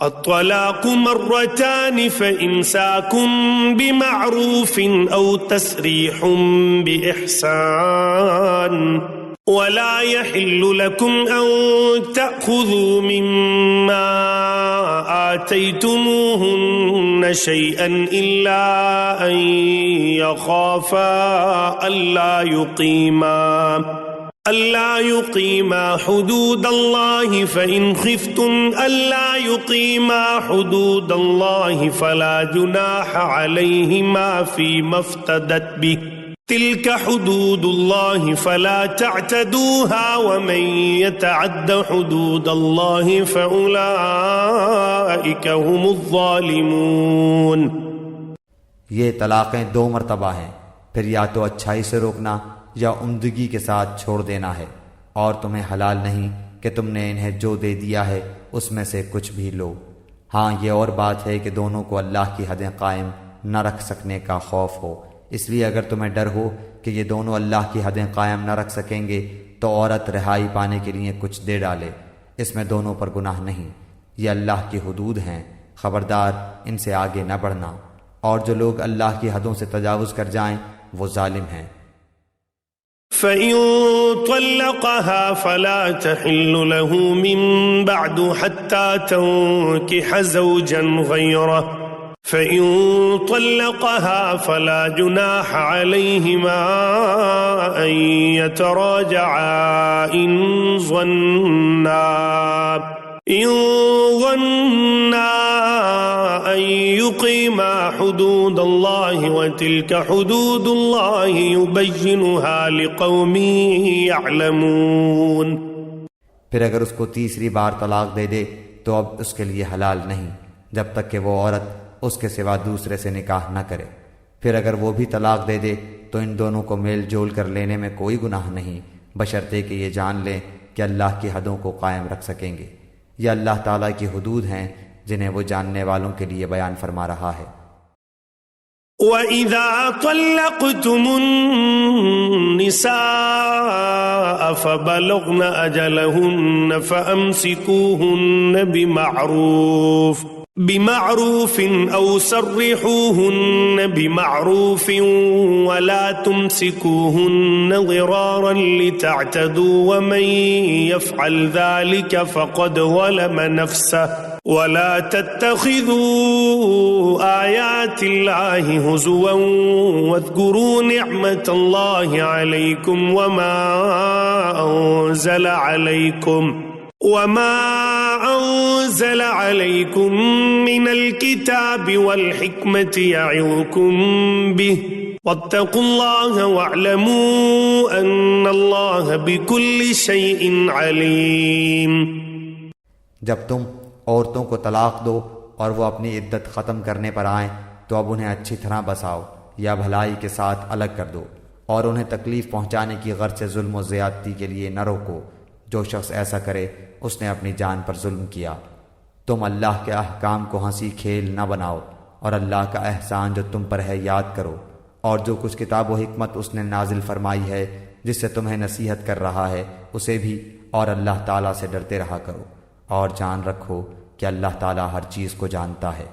الطلاق مرتان فإمساك بمعروف أو تسريح بإحسان ولا يحل لكم أن تأخذوا مما آتيتموهن شيئا إلا أن يخافا ألا يقيما حدود الله فإن خفتم ألا يقيما حدود الله فلا جناح عليهما فيما افتدت به تلك حدود الله فلا تعتدوها ومن يتعد حدود الله فأولئك هم الظالمون۔ یہ طلاقیں 2 مرتبہ ہیں، پھر یا تو اچھائی سے روکنا یا عمدگی کے ساتھ چھوڑ دینا ہے، اور تمہیں حلال نہیں کہ تم نے انہیں جو دے دیا ہے اس میں سے کچھ بھی لو۔ ہاں یہ اور بات ہے کہ دونوں کو اللہ کی حدیں قائم نہ رکھ سکنے کا خوف ہو، اس لیے اگر تمہیں ڈر ہو کہ یہ دونوں اللہ کی حدیں قائم نہ رکھ سکیں گے تو عورت رہائی پانے کے لیے کچھ دے ڈالے، اس میں دونوں پر گناہ نہیں، یہ اللہ کی حدود ہیں، خبردار ان سے آگے نہ بڑھنا، اور جو لوگ اللہ کی حدوں سے تجاوز کر جائیں وہ ظالم ہیں۔ فَإِن طَلَّقَهَا فَلَا تَحِلُّ لَهُ مِن بَعْدُ حَتَّى تَنكِحَ زَوْجًا غَيْرَهُ فَإِن طَلَّقَهَا فَلَا جُنَاحَ عَلَيْهِمَا أَن يَتَرَاجَعَا إِن ظَنَّا أَن يُقِيمَا حُدُودَ اللَّهِ وَتِلْكَ حُدُودُ اللَّهِ يُبَيِّنُهَا لِقَوْمٍ يَعْلَمُونَ۔ پھر اگر اس کو تیسری بار طلاق دے دے تو اب اس کے لیے حلال نہیں جب تک کہ وہ عورت اس کے سوا دوسرے سے نکاح نہ کرے، پھر اگر وہ بھی طلاق دے دے تو ان دونوں کو میل جول کر لینے میں کوئی گناہ نہیں، بشرطے کہ یہ جان لیں کہ اللہ کی حدوں کو قائم رکھ سکیں گے۔ یہ اللہ تعالیٰ کی حدود ہیں جنہیں وہ جاننے والوں کے لیے بیان فرما رہا ہے۔ وَإِذَا طَلَّقْتُمُ النِّسَاءَ فَبَلَغْنَ أَجَلَهُنَّ فَأَمْسِكُوهُنَّ بِمَعْرُوفٍ أَوْ سَرِّحُوهُنَّ بِمَعْرُوفٍ وَلَا تُمْسِكُوهُنَّ ضِرَارًا لِتَعْتَدُوا وَمَن يَفْعَلْ ذَلِكَ فَقَدْ ظَلَمَ نَفْسَهُ وَلَا تَتَّخِذُوا آيَاتِ اللَّهِ هُزُوًا وَاذْكُرُوا نِعْمَةَ اللَّهِ عَلَيْكُمْ وَمَا أَنزَلَ عَلَيْكُمْ مِنَ الْكِتَابِ وَالْحِكْمَةِ يَعِظُكُمْ بِهِ وَاتَّقُوا اللَّهَ وَاعْلَمُوا أَنَّ اللَّهَ بِكُلِّ شَيْءٍ عَلِيمٌ۔ جب تم عورتوں کو طلاق دو اور وہ اپنی عدت ختم کرنے پر آئیں تو اب انہیں اچھی طرح بساؤ یا بھلائی کے ساتھ الگ کر دو، اور انہیں تکلیف پہنچانے کی غرض سے ظلم و زیادتی کے لیے نہ روکو۔ جو شخص ایسا کرے اس نے اپنی جان پر ظلم کیا۔ تم اللہ کے احکام کو ہنسی کھیل نہ بناؤ، اور اللہ کا احسان جو تم پر ہے یاد کرو، اور جو کچھ کتاب و حکمت اس نے نازل فرمائی ہے جس سے تمہیں نصیحت کر رہا ہے اسے بھی، اور اللہ تعالیٰ سے ڈرتے رہا کرو، اور جان رکھو کہ اللہ تعالیٰ ہر چیز کو جانتا ہے۔